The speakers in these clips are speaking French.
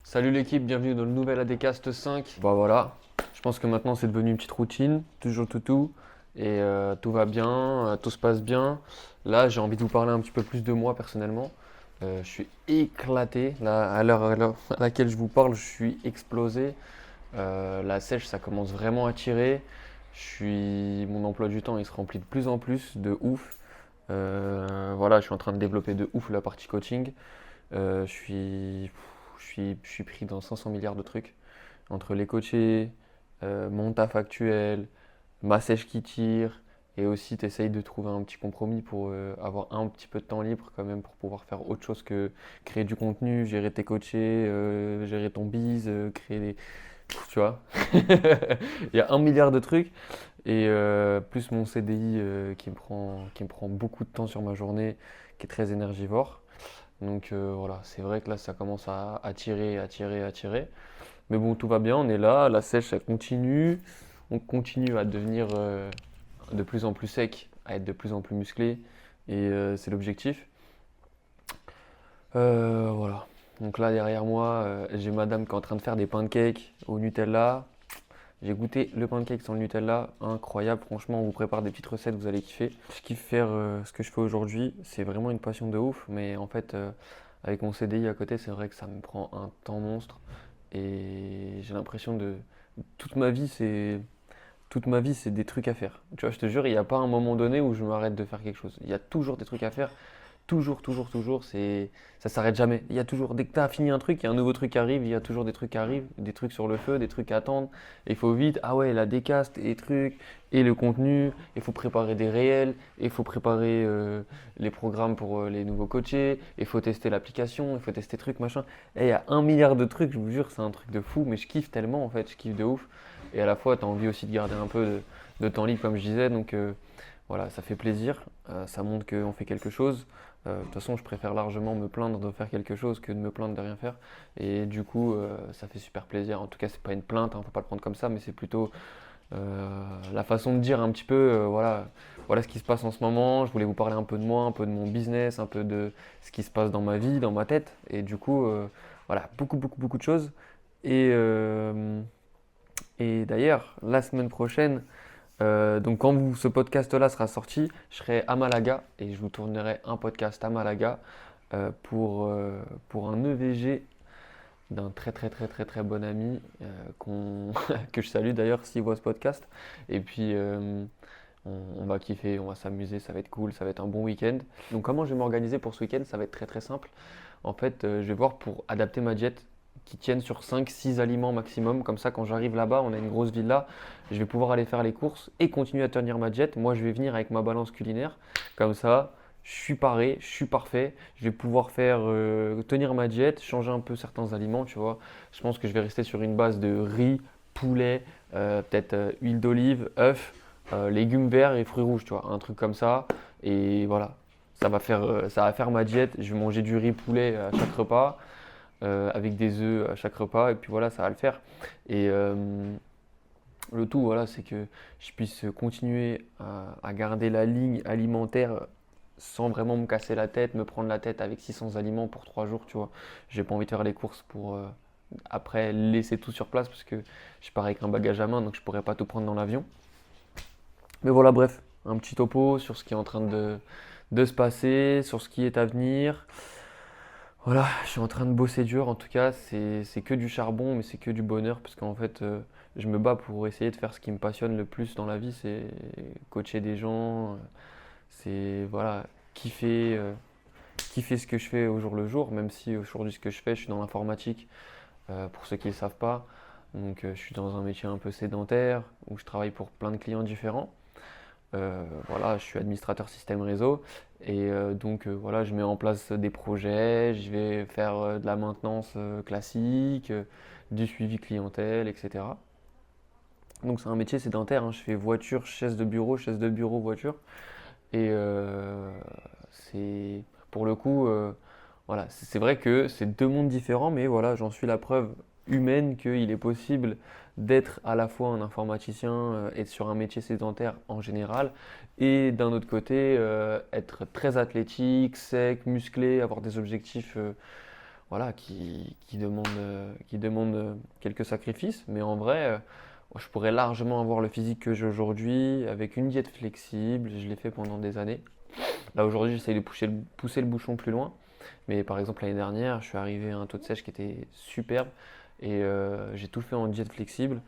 Salut l'équipe, bienvenue dans le nouvel ADcast 5. Bah voilà, je pense que maintenant c'est devenu une petite routine, toujours tout, et tout va bien, tout se passe bien. Là, j'ai envie de vous parler un petit peu plus de moi personnellement. Je suis éclaté, là, à l'heure à laquelle je vous parle, je suis explosé. La sèche, ça commence vraiment à tirer. Mon emploi du temps, il se remplit de plus en plus, de ouf. Voilà, je suis en train de développer de ouf la partie coaching. Je suis pris dans 500 milliards de trucs. Entre les coachés, mon taf actuel, ma sèche qui tire, et aussi tu essayes de trouver un petit compromis pour avoir un petit peu de temps libre quand même pour pouvoir faire autre chose que créer du contenu, gérer tes coachés, gérer ton bise, créer des... Tu vois, il y a un milliard de trucs et plus mon CDI qui me prend beaucoup de temps sur ma journée, qui est très énergivore. Donc voilà, c'est vrai que là, ça commence à tirer, à tirer, à tirer. Mais bon, tout va bien, on est là, la sèche, ça continue. On continue à devenir de plus en plus sec, à être de plus en plus musclé. Et c'est l'objectif. Voilà. Donc là, derrière moi, j'ai madame qui est en train de faire des pancakes au Nutella. J'ai goûté le pancake sans le Nutella, incroyable. Franchement, on vous prépare des petites recettes, vous allez kiffer. Je kiffe faire ce que je fais aujourd'hui. C'est vraiment une passion de ouf. Mais en fait, avec mon CDI à côté, c'est vrai que ça me prend un temps monstre. Et j'ai l'impression de... Toute ma vie, c'est... Toute ma vie, c'est des trucs à faire. Tu vois, je te jure, il n'y a pas un moment donné où je m'arrête de faire quelque chose. Il y a toujours des trucs à faire. Toujours, toujours, toujours. Ça s'arrête jamais. Il y a toujours, dès que tu as fini un truc, il y a un nouveau truc qui arrive. Il y a toujours des trucs qui arrivent, des trucs sur le feu, des trucs à attendre. Et il faut vite, ah ouais, la décast et trucs, et le contenu. Il faut préparer des réels. Il faut préparer les programmes pour les nouveaux coachés. Il faut tester l'application. Il faut tester trucs, machin. Et il y a un milliard de trucs, je vous jure, c'est un truc de fou. Mais je kiffe tellement, en fait. Je kiffe de ouf. Et à la fois, tu as envie aussi de garder un peu de temps libre, comme je disais. Donc voilà, ça fait plaisir. Ça montre qu'on fait quelque chose. De toute façon, je préfère largement me plaindre de faire quelque chose que de me plaindre de rien faire. Et du coup, ça fait super plaisir. En tout cas, c'est pas une plainte, hein, faut pas le prendre comme ça, mais c'est plutôt la façon de dire un petit peu, voilà, voilà ce qui se passe en ce moment. Je voulais vous parler un peu de moi, un peu de mon business, un peu de ce qui se passe dans ma vie, dans ma tête. Et du coup, voilà, beaucoup, beaucoup, beaucoup de choses. Et, euh, et d'ailleurs, la semaine prochaine, donc quand ce podcast-là sera sorti, je serai à Malaga et je vous tournerai un podcast à Malaga pour un EVG d'un très très très très très bon ami que je salue d'ailleurs s'il voit ce podcast. Et puis on va kiffer, on va s'amuser, ça va être cool, ça va être un bon week-end. Donc comment je vais m'organiser pour ce week-end? Ça va être très très simple. En fait, je vais voir pour adapter ma diète qui tienne sur 5-6 aliments maximum. Comme ça, quand j'arrive là-bas, on a une grosse villa, je vais pouvoir aller faire les courses et continuer à tenir ma diète. Moi, je vais venir avec ma balance culinaire. Comme ça, je suis paré, je suis parfait. Je vais pouvoir faire tenir ma diète, changer un peu certains aliments, tu vois. Je pense que je vais rester sur une base de riz, poulet, peut-être huile d'olive, œufs, légumes verts et fruits rouges, tu vois. Un truc comme ça. Et voilà, ça va faire ma diète. Je vais manger du riz poulet à chaque repas, avec des œufs à chaque repas, et puis voilà, ça va le faire. Et le tout, voilà, c'est que je puisse continuer à garder la ligne alimentaire sans vraiment me casser la tête, me prendre la tête avec 600 aliments pour 3 jours, tu vois. J'ai pas envie de faire les courses pour après laisser tout sur place parce que je pars avec un bagage à main, donc je pourrais pas tout prendre dans l'avion. Mais voilà, bref, un petit topo sur ce qui est en train de se passer, sur ce qui est à venir. Voilà, je suis en train de bosser dur. En tout cas, c'est que du charbon, mais c'est que du bonheur parce qu'en fait, je me bats pour essayer de faire ce qui me passionne le plus dans la vie, c'est coacher des gens, c'est voilà, kiffer, kiffer ce que je fais au jour le jour, même si aujourd'hui ce que je fais, je suis dans l'informatique, pour ceux qui ne le savent pas. Donc je suis dans un métier un peu sédentaire où je travaille pour plein de clients différents. Voilà, je suis administrateur système réseau et donc voilà, je mets en place des projets, je vais faire de la maintenance classique, du suivi clientèle, etc. Donc c'est un métier sédentaire, hein. Je fais voiture, chaise de bureau, voiture. Et c'est pour le coup, voilà, c'est vrai que c'est deux mondes différents, mais voilà, j'en suis la preuve humaine qu'il est possible d'être à la fois un informaticien, être sur un métier sédentaire en général, et d'un autre côté, être très athlétique, sec, musclé, avoir des objectifs voilà, qui demande quelques sacrifices. Mais en vrai, je pourrais largement avoir le physique que j'ai aujourd'hui avec une diète flexible. Je l'ai fait pendant des années. Là aujourd'hui, j'essaye de pousser le bouchon plus loin. Mais par exemple, l'année dernière, je suis arrivé à un taux de sèche qui était superbe et j'ai tout fait en diète flexible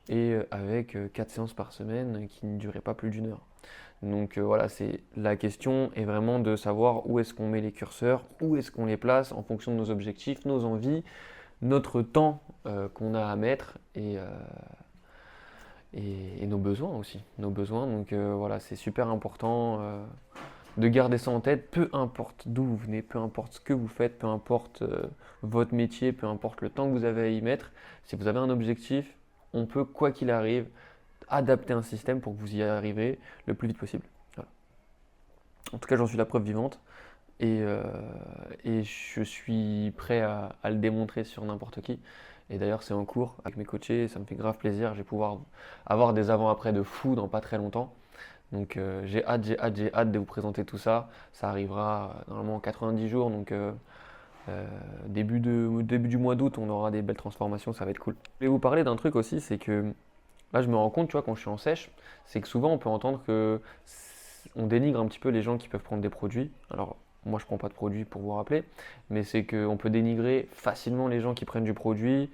et avec 4 séances par semaine qui ne duraient pas plus d'une heure. Donc voilà, c'est la question est vraiment de savoir où est-ce qu'on met les curseurs, où est-ce qu'on les place en fonction de nos objectifs, nos envies, notre temps qu'on a à mettre et nos besoins aussi. Nos besoins, donc voilà, c'est super important de garder ça en tête, peu importe d'où vous venez, peu importe ce que vous faites, peu importe votre métier, peu importe le temps que vous avez à y mettre. Si vous avez un objectif, on peut, quoi qu'il arrive, adapter un système pour que vous y arriviez le plus vite possible. Voilà. En tout cas, j'en suis la preuve vivante et et je suis prêt à le démontrer sur n'importe qui. Et d'ailleurs, c'est en cours avec mes coachés, ça me fait grave plaisir. Je vais pouvoir avoir des avant-après de fou dans pas très longtemps. Donc j'ai hâte de vous présenter tout ça. Ça arrivera normalement en 90 jours, donc début du mois d'août, on aura des belles transformations, ça va être cool. Je vais vous parler d'un truc aussi, c'est que là je me rends compte, tu vois, quand je suis en sèche, c'est que souvent on peut entendre que on dénigre un petit peu les gens qui peuvent prendre des produits. Alors moi je prends pas de produits pour vous rappeler, mais c'est qu'on peut dénigrer facilement les gens qui prennent des produits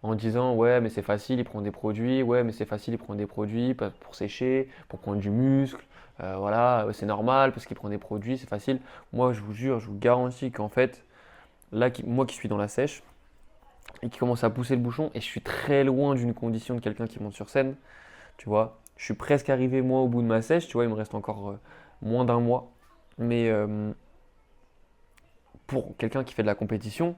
en disant ouais mais c'est facile, ils prennent des produits, ouais mais c'est facile, ils prennent des produits pour sécher, pour prendre du muscle, voilà, c'est normal parce qu'ils prennent des produits, c'est facile. Moi je vous jure, je vous garantis qu'en fait, là moi qui suis dans la sèche et qui commence à pousser le bouchon et je suis très loin d'une condition de quelqu'un qui monte sur scène, tu vois. Je suis presque arrivé moi au bout de ma sèche, tu vois, il me reste encore moins d'un mois. Mais pour quelqu'un qui fait de la compétition,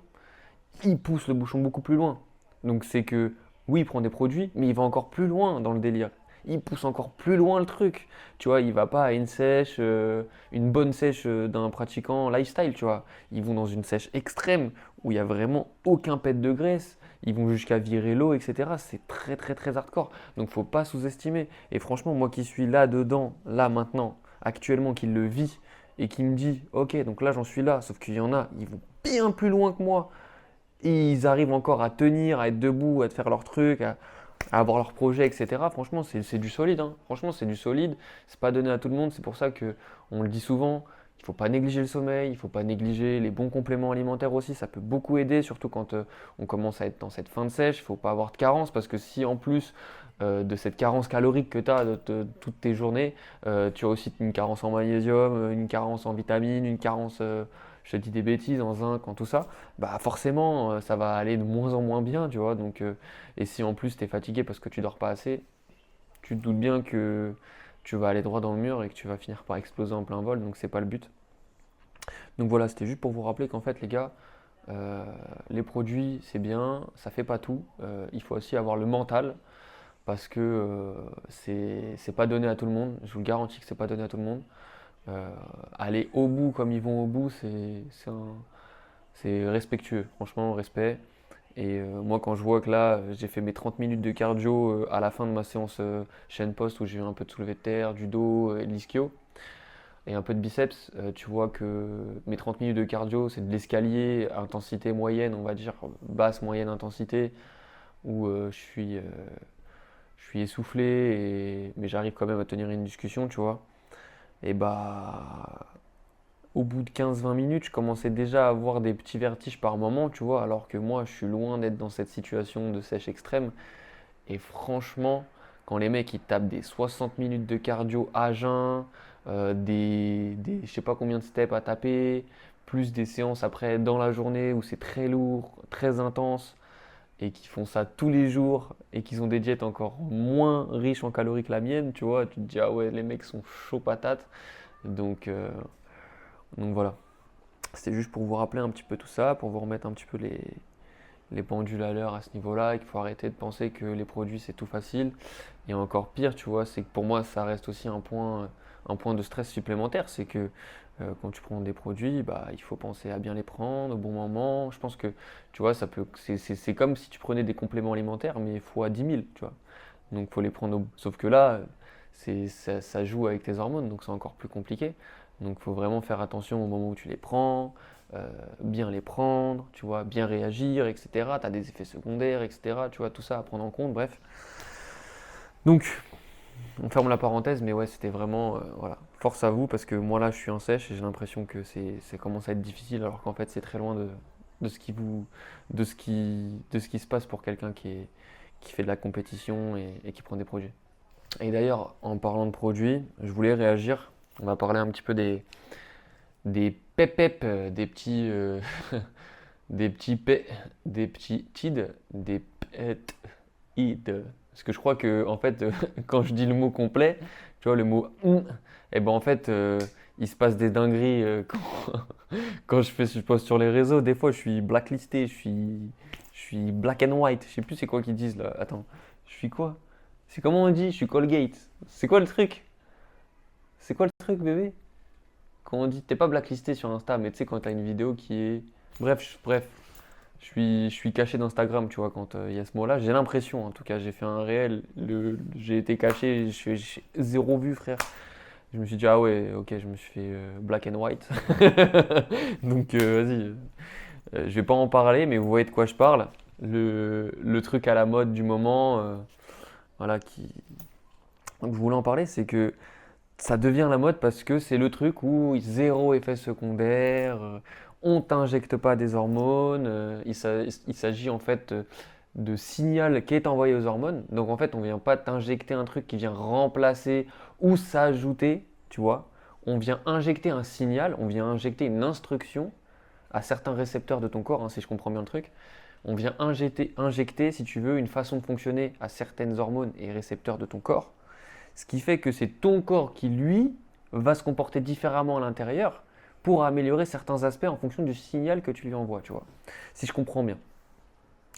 il pousse le bouchon beaucoup plus loin. Donc c'est que oui, il prend des produits, mais il va encore plus loin dans le délire. Il pousse encore plus loin le truc. Tu vois, il va pas à une sèche, une bonne sèche d'un pratiquant lifestyle, tu vois. Ils vont dans une sèche extrême où il y a vraiment aucun pet de graisse. Ils vont jusqu'à virer l'eau, etc. C'est très très très hardcore. Donc faut pas sous-estimer. Et franchement, moi qui suis là dedans, là maintenant, actuellement, qui le vit et qui me dit, ok, donc là j'en suis là, sauf qu'il y en a, ils vont bien plus loin que moi et ils arrivent encore à tenir, à être debout, à faire leur truc, à avoir leur projet, etc. Franchement, c'est du solide, hein. Franchement, c'est du solide. C'est pas donné à tout le monde. C'est pour ça que on le dit souvent. Il ne faut pas négliger le sommeil, il ne faut pas négliger les bons compléments alimentaires aussi. Ça peut beaucoup aider, surtout quand on commence à être dans cette fin de sèche. Il ne faut pas avoir de carence parce que si en plus de cette carence calorique que tu as de toutes tes journées, tu as aussi une carence en magnésium, une carence en vitamines, une carence, je te dis des bêtises, en zinc, en tout ça, bah forcément ça va aller de moins en moins bien, tu vois. Donc, et si en plus tu es fatigué parce que tu dors pas assez, tu te doutes bien que tu vas aller droit dans le mur et que tu vas finir par exploser en plein vol, donc c'est pas le but. Donc voilà, c'était juste pour vous rappeler qu'en fait les gars, euh, les produits c'est bien, ça fait pas tout. Il faut aussi avoir le mental parce que c'est pas donné à tout le monde. Je vous le garantis que c'est pas donné à tout le monde. Euh, Aller au bout comme ils vont au bout, c'est respectueux, franchement respect. Et moi, quand je vois que là, j'ai fait mes 30 minutes de cardio à la fin de ma séance chaîne post où j'ai eu un peu de soulevé de terre, du dos et de l'ischio et un peu de biceps, tu vois que mes 30 minutes de cardio, c'est de l'escalier, intensité moyenne, on va dire basse moyenne intensité, où je suis essoufflé, mais j'arrive quand même à tenir une discussion, tu vois. Et bah, au bout de 15-20 minutes, je commençais déjà à avoir des petits vertiges par moment, tu vois, alors que moi, je suis loin d'être dans cette situation de sèche extrême. Et franchement, quand les mecs ils tapent des 60 minutes de cardio à jeun, je sais pas combien de steps à taper, plus des séances après dans la journée où c'est très lourd, très intense, et qui font ça tous les jours, et qu'ils ont des diètes encore moins riches en calories que la mienne, tu vois, tu te dis ah ouais, les mecs sont chauds patates. Donc, euh, donc voilà, c'était juste pour vous rappeler un petit peu tout ça, pour vous remettre un petit peu les pendules à l'heure à ce niveau-là, et qu'il faut arrêter de penser que les produits c'est tout facile. Et encore pire, tu vois, c'est que pour moi ça reste aussi un point de stress supplémentaire, c'est que quand tu prends des produits, bah, il faut penser à bien les prendre au bon moment. Je pense que, tu vois, c'est comme si tu prenais des compléments alimentaires, mais fois 10 000, tu vois. Donc il faut les prendre sauf que là, ça joue avec tes hormones, donc c'est encore plus compliqué. Donc il faut vraiment faire attention au moment où tu les prends, bien les prendre, tu vois, bien réagir, etc. Tu as des effets secondaires, etc. Tu vois, tout ça à prendre en compte, bref. Donc, on ferme la parenthèse, mais ouais, c'était vraiment, voilà, force à vous, parce que moi là, je suis en sèche et j'ai l'impression que ça commence à être difficile, alors qu'en fait, c'est très loin de ce qui vous, de ce qui se passe pour quelqu'un qui fait de la compétition et qui prend des produits. Et d'ailleurs, en parlant de produits, je voulais réagir. On va parler un petit peu des pep des petits, des petits pe, des petits tid, des pet id. Parce que je crois que en fait, quand je dis le mot complet, tu vois le mot et ben en fait, il se passe des dingueries quand je poste sur les réseaux. Des fois, je suis blacklisté, je suis black and white. Je sais plus c'est quoi qu'ils disent là. Attends, je suis quoi? C'est comment on dit? Je suis Colgate. C'est quoi le truc? C'est quoi le truc, bébé? Quand on dit, t'es pas blacklisté sur Insta, mais tu sais, quand t'as une vidéo qui est. Bref, je suis caché d'Instagram, tu vois, quand il y a ce mot-là. J'ai l'impression, en tout cas, j'ai fait un réel, j'ai été caché, j'ai zéro vue, frère. Je me suis dit, ah ouais, ok, je me suis fait black and white. Donc, vas-y, je vais pas en parler, mais vous voyez de quoi je parle. Le truc à la mode du moment, voilà, donc, je voulais en parler, c'est que ça devient la mode parce que c'est le truc où zéro effet secondaire, on t'injecte pas des hormones, il s'agit en fait de signal qui est envoyé aux hormones. Donc en fait, on vient pas t'injecter un truc qui vient remplacer ou s'ajouter, tu vois. On vient injecter un signal, on vient injecter une instruction à certains récepteurs de ton corps, hein, si je comprends bien le truc. On vient injecter, si tu veux, une façon de fonctionner à certaines hormones et récepteurs de ton corps. Ce qui fait que c'est ton corps qui, lui, va se comporter différemment à l'intérieur pour améliorer certains aspects en fonction du signal que tu lui envoies, tu vois. Si je comprends bien.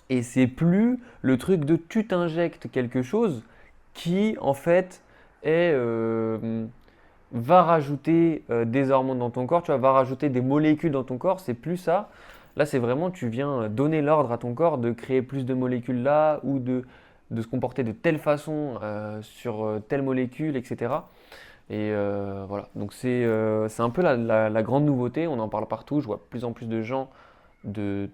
Et c'est plus le truc de tu t'injectes quelque chose qui, en fait, va rajouter des hormones dans ton corps, tu vois, va rajouter des molécules dans ton corps, c'est plus ça. Là, c'est vraiment, tu viens donner l'ordre à ton corps de créer plus de molécules là ou de se comporter de telle façon sur telle molécule, etc. Et voilà, donc c'est un peu la grande nouveauté, on en parle partout, je vois de plus en plus de gens de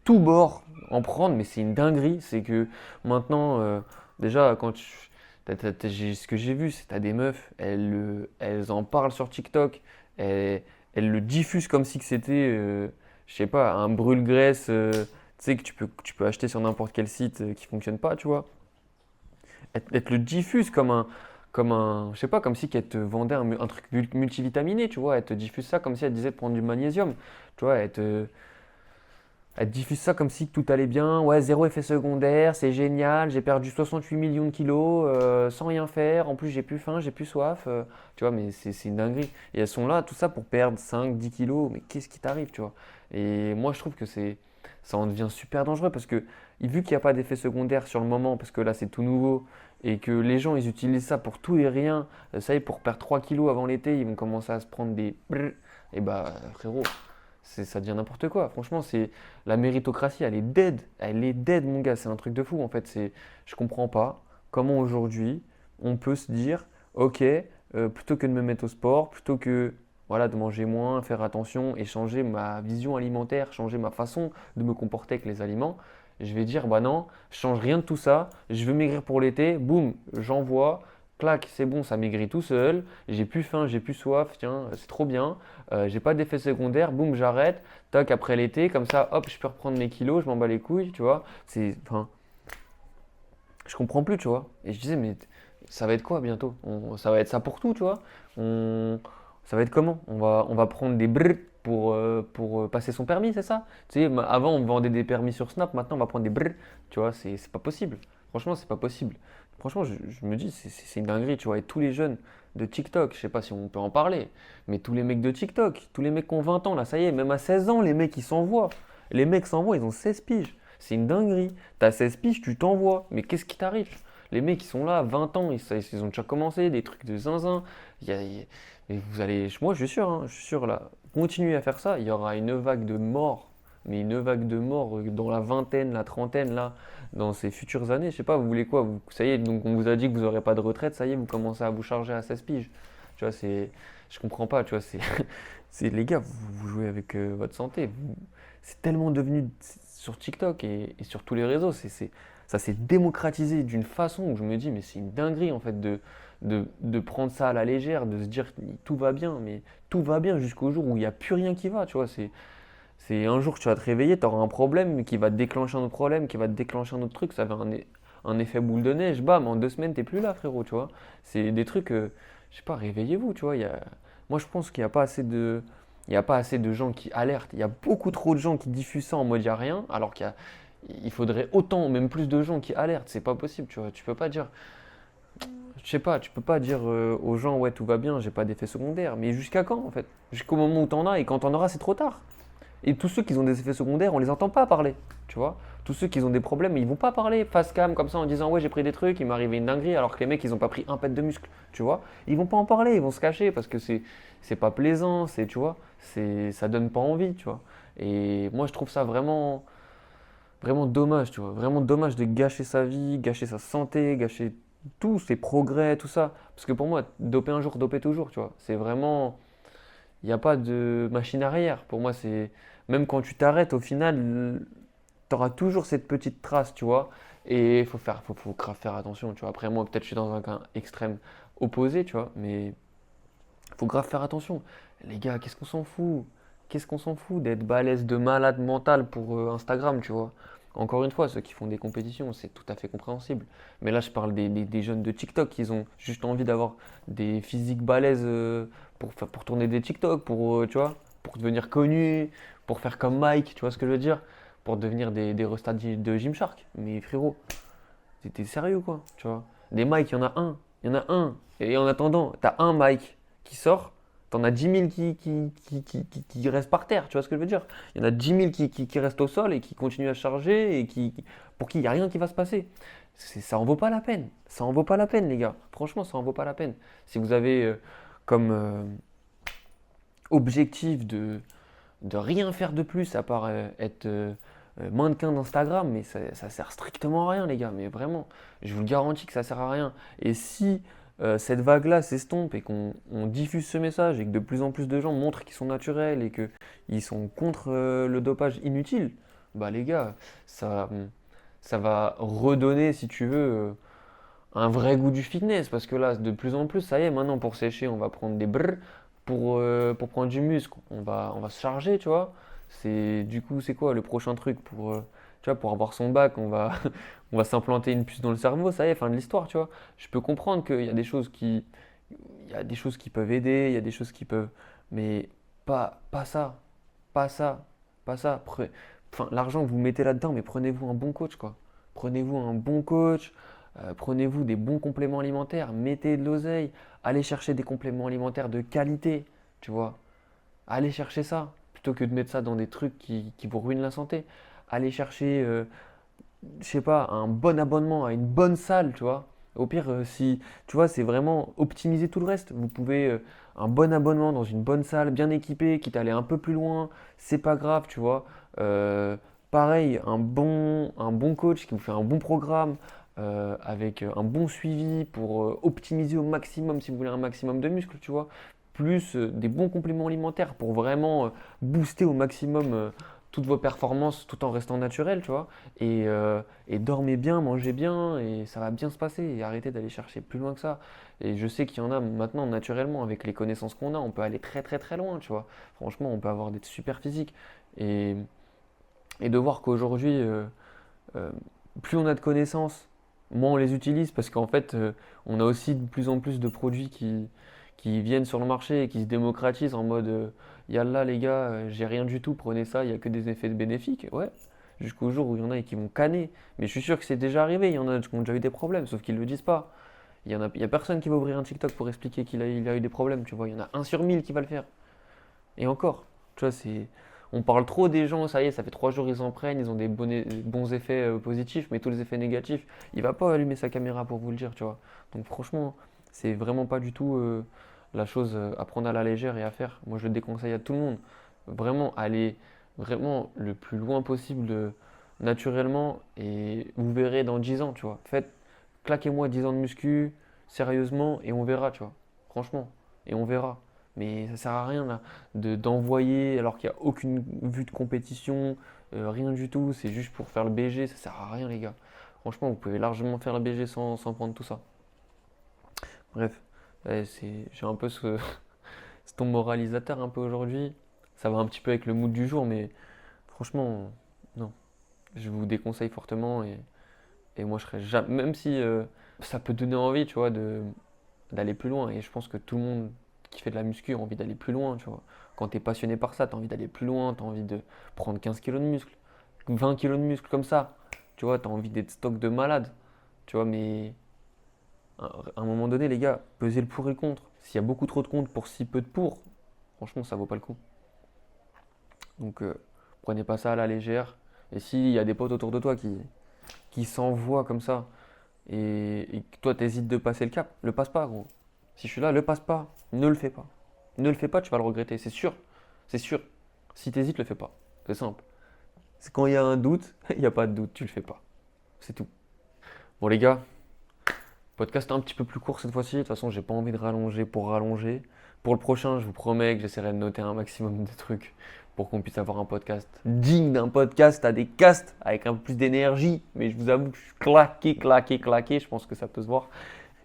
tous bords en prendre, mais c'est une dinguerie, c'est que maintenant, déjà, ce que j'ai vu, c'est que t'as des meufs, elles en parlent sur TikTok, elles le diffusent comme si que c'était, je sais pas, un brûle-graisse, tu sais, que tu peux acheter sur n'importe quel site qui fonctionne pas, tu vois. Elles te le diffusent je sais pas, comme si qu'elles te vendaient un truc multivitaminé, tu vois. Elles te diffusent ça comme si elles disaient de prendre du magnésium, tu vois. Elles te diffusent ça comme si tout allait bien, ouais, zéro effet secondaire, c'est génial, j'ai perdu 68 millions de kilos sans rien faire, en plus j'ai plus faim, j'ai plus soif, tu vois, mais c'est une dinguerie. Et elles sont là, tout ça pour perdre 5, 10 kilos, mais qu'est-ce qui t'arrive, tu vois? Et moi je trouve que ça en devient super dangereux parce que vu qu'il n'y a pas d'effet secondaire sur le moment, parce que là c'est tout nouveau, et que les gens ils utilisent ça pour tout et rien, ça y est, pour perdre 3 kilos avant l'été, ils vont commencer à se prendre des brrr, et bah frérot, ça devient n'importe quoi. Franchement, c'est la méritocratie, elle est dead, mon gars. C'est un truc de fou. En fait, je comprends pas comment aujourd'hui on peut se dire, ok, plutôt que de me mettre au sport, plutôt que voilà de manger moins, faire attention et changer ma vision alimentaire, changer ma façon de me comporter avec les aliments, je vais dire bah non, je change rien de tout ça. Je veux maigrir pour l'été. Boum, j'envoie. Clac, c'est bon, ça maigrit tout seul. J'ai plus faim, j'ai plus soif. Tiens, c'est trop bien. J'ai pas d'effet secondaire, boum, j'arrête, toc, après l'été, comme ça, hop, je peux reprendre mes kilos, je m'en bats les couilles, tu vois. Enfin, je comprends plus, tu vois. Et je disais, mais ça va être quoi bientôt? Ça va être ça pour tout, tu vois. On, ça va être comment? On va prendre des brrr pour passer son permis, c'est ça? Tu sais, avant, on vendait des permis sur Snap, maintenant, on va prendre des brrr, tu vois, c'est pas possible. Franchement, c'est pas possible. Franchement, je me dis, c'est une dinguerie, tu vois. Et tous les jeunes de TikTok, je sais pas si on peut en parler, mais tous les mecs de TikTok, tous les mecs qui ont 20 ans, là, ça y est, même à 16 ans, les mecs, ils s'envoient. Les mecs s'envoient, ils ont 16 piges. C'est une dinguerie. T'as 16 piges, tu t'envoies. Mais qu'est-ce qui t'arrive? Les mecs, ils sont là, 20 ans, ils ont déjà commencé, des trucs de zinzin. Et vous allez, moi, je suis sûr, là, continuez à faire ça, il y aura une vague de morts. Mais une vague de morts dans la vingtaine, la trentaine, là, dans ces futures années. Je sais pas, vous voulez quoi? Ça y est, donc on vous a dit que vous n'aurez pas de retraite, ça y est, vous commencez à vous charger à 16 piges. Tu vois, je comprends pas, tu vois, C'est les gars, vous jouez avec votre santé. C'est tellement devenu sur TikTok et sur tous les réseaux, ça s'est démocratisé d'une façon où je me dis, mais c'est une dinguerie en fait de prendre ça à la légère, de se dire tout va bien, mais tout va bien jusqu'au jour où il n'y a plus rien qui va, tu vois. C'est un jour que tu vas te réveiller, tu auras un problème qui va te déclencher un autre problème, qui va te déclencher un autre truc, ça va un effet boule de neige, bam, en 2 semaines, t'es plus là, frérot, tu vois. C'est des trucs, je sais pas, réveillez-vous, tu vois. Moi, je pense qu'il n'y a pas assez il y a pas assez de gens qui alertent. Il y a beaucoup trop de gens qui diffusent ça en mode il n'y a rien, alors il faudrait autant, même plus de gens qui alertent. C'est pas possible, tu vois. Tu peux pas dire, je sais pas, tu peux pas dire aux gens, ouais, tout va bien, j'ai pas d'effet secondaire. Mais jusqu'à quand, en fait? Jusqu'au moment où t'en as, et quand t'en auras, c'est trop tard. Et tous ceux qui ont des effets secondaires, on les entend pas parler, tu vois. Tous ceux qui ont des problèmes, ils vont pas parler face cam comme ça en disant ouais j'ai pris des trucs, il m'est arrivé une dinguerie, alors que les mecs ils ont pas pris un pet de muscle, tu vois. Ils vont pas en parler, ils vont se cacher parce que c'est pas plaisant, c'est tu vois, ça donne pas envie, tu vois. Et moi je trouve ça vraiment dommage, tu vois, vraiment dommage de gâcher sa vie, gâcher sa santé, gâcher tous ses progrès, tout ça. Parce que pour moi, doper un jour, doper toujours, tu vois. C'est vraiment il n'y a pas de machine arrière. Pour moi, c'est même quand tu t'arrêtes, au final, tu auras toujours cette petite trace, tu vois. Et il faut grave faire attention, tu vois. Après, moi, peut-être je suis dans un cas extrême opposé, tu vois, mais il faut grave faire attention. Les gars, qu'est-ce qu'on s'en fout? Qu'est-ce qu'on s'en fout d'être balèze de malade mental pour Instagram, tu vois. Encore une fois, ceux qui font des compétitions, c'est tout à fait compréhensible. Mais là, je parle des jeunes de TikTok qui ont juste envie d'avoir des physiques balèzes pour tourner des TikTok, tu vois, pour devenir connu, pour faire comme Mike, tu vois ce que je veux dire? Pour devenir des restats de Gymshark. Mais frérot, t'es sérieux quoi, tu vois? Des Mike, il y en a un. Il y en a un. Et en attendant, t'as un Mike qui sort, t'en as 10 000 qui restent par terre, tu vois ce que je veux dire? Il y en a 10 000 qui restent au sol et qui continuent à charger et pour qui il n'y a rien qui va se passer. Ça en vaut pas la peine. Ça en vaut pas la peine, les gars. Franchement, ça en vaut pas la peine. Si vous avez comme objectif de rien faire de plus à part être mannequin d'Instagram, mais ça sert strictement à rien, les gars. Mais vraiment, je vous le garantis que ça sert à rien. Et si cette vague-là s'estompe et qu'on diffuse ce message et que de plus en plus de gens montrent qu'ils sont naturels et qu'ils sont contre le dopage inutile, bah les gars, ça, ça va redonner, si tu veux, un vrai goût du fitness. Parce que là, de plus en plus, ça y est, maintenant pour sécher, on va prendre des brrr. Pour prendre du muscle, on va se charger, tu vois. Du coup, c'est quoi le prochain truc tu vois, pour avoir son bac, on va s'implanter une puce dans le cerveau, ça y est, fin de l'histoire, tu vois. Je peux comprendre qu'il y a il y a des choses qui peuvent aider, il y a des choses qui peuvent, mais pas ça, pas ça, pas ça. Enfin, l'argent que vous mettez là-dedans, mais prenez-vous un bon coach, quoi. Prenez-vous un bon coach, prenez-vous des bons compléments alimentaires, mettez de l'oseille, allez chercher des compléments alimentaires de qualité, tu vois. Allez chercher ça, plutôt que de mettre ça dans des trucs qui vous ruinent la santé. Allez chercher, je sais pas, un bon abonnement à une bonne salle, tu vois. Au pire, si, tu vois, c'est vraiment optimiser tout le reste. Vous pouvez, un bon abonnement dans une bonne salle, bien équipée, quitte à aller un peu plus loin, c'est pas grave, tu vois. Pareil, un bon coach qui vous fait un bon programme, avec un bon suivi pour optimiser au maximum si vous voulez un maximum de muscles, tu vois. Plus des bons compléments alimentaires pour vraiment booster au maximum toutes vos performances tout en restant naturel, tu vois. Et dormez bien, mangez bien et ça va bien se passer. Et arrêtez d'aller chercher plus loin que ça. Et je sais qu'il y en a maintenant naturellement avec les connaissances qu'on a, on peut aller très très très loin, tu vois. Franchement, on peut avoir des super physiques. Et, et de voir qu'aujourd'hui, euh, plus on a de connaissances, moins on les utilise parce qu'en fait, on a aussi de plus en plus de produits qui viennent sur le marché et qui se démocratisent en mode Yallah les gars, j'ai rien du tout, prenez ça, il n'y a que des effets bénéfiques. Ouais, jusqu'au jour où il y en a qui vont canner. Mais je suis sûr que c'est déjà arrivé, il y en a qui ont déjà eu des problèmes, sauf qu'ils ne le disent pas. Il y a personne qui va ouvrir un TikTok pour expliquer il a eu des problèmes, tu vois. Il y en a un sur 1000 qui va le faire. Et encore, tu vois, on parle trop des gens, ça y est, ça fait 3 jours, ils en prennent, ils ont des bons effets positifs, mais tous les effets négatifs, il va pas allumer sa caméra pour vous le dire, tu vois. Donc franchement, c'est vraiment pas du tout la chose à prendre à la légère et à faire. Moi, je le déconseille à tout le monde. Vraiment, aller vraiment le plus loin possible naturellement et vous verrez dans 10 ans, tu vois. Faites, claquez-moi 10 ans de muscu, sérieusement, et on verra, tu vois. Franchement, et on verra. Mais ça sert à rien là d'envoyer alors qu'il n'y a aucune vue de compétition, rien du tout, c'est juste pour faire le BG, ça sert à rien les gars. Franchement, vous pouvez largement faire le BG sans prendre tout ça. Bref, ouais, j'ai un peu ce ton moralisateur un peu aujourd'hui. Ça va un petit peu avec le mood du jour, mais franchement, non. Je vous déconseille fortement et moi je serais jamais. Même si ça peut donner envie, tu vois, d'aller plus loin. Et je pense que tout le monde qui fait de la muscu a envie d'aller plus loin, tu vois. Quand tu es passionné par ça, tu as envie d'aller plus loin, tu as envie de prendre 15 kilos de muscle, 20 kilos de muscle comme ça. Tu vois, tu as envie d'être stock de malade. Tu vois, mais à un moment donné, les gars, pesez le pour et le contre. S'il y a beaucoup trop de contre pour si peu de pour, franchement, ça vaut pas le coup. Donc, prenez pas ça à la légère. Et s'il y a des potes autour de toi qui s'envoient comme ça et que toi, t'hésites de passer le cap, le passe pas, gros. Si je suis là, le passe pas. Ne le fais pas. Ne le fais pas, tu vas le regretter, c'est sûr. C'est sûr. Si t'hésites, le fais pas. C'est simple. C'est quand il y a un doute, il n'y a pas de doute, tu le fais pas. C'est tout. Bon, les gars, podcast un petit peu plus court cette fois-ci. De toute façon, j'ai pas envie de rallonger pour rallonger. Pour le prochain, je vous promets que j'essaierai de noter un maximum de trucs pour qu'on puisse avoir un podcast digne d'un podcast à des castes avec un peu plus d'énergie. Mais je vous avoue que je suis claqué, claqué, claqué. Je pense que ça peut se voir.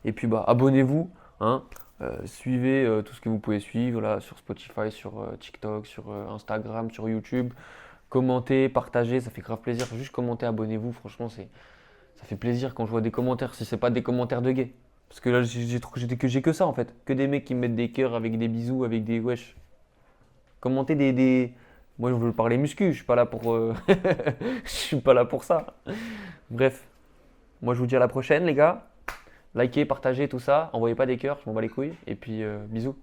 Et puis, bah, abonnez-vous. Hein. Suivez tout ce que vous pouvez suivre là, sur Spotify, sur TikTok, sur Instagram, sur YouTube. Commentez, partagez, ça fait grave plaisir. Juste commentez, abonnez-vous. Franchement, ça fait plaisir quand je vois des commentaires, si c'est pas des commentaires de gays. Parce que là, j'ai que ça en fait. Que des mecs qui me mettent des cœurs avec des bisous, avec des wesh. Commentez Moi, je veux parler muscu, je suis pas là pour. Je suis pas là pour ça. Bref, moi, je vous dis à la prochaine, les gars. Likez, partagez tout ça. Envoyez pas des cœurs, je m'en bats les couilles. Et puis, bisous.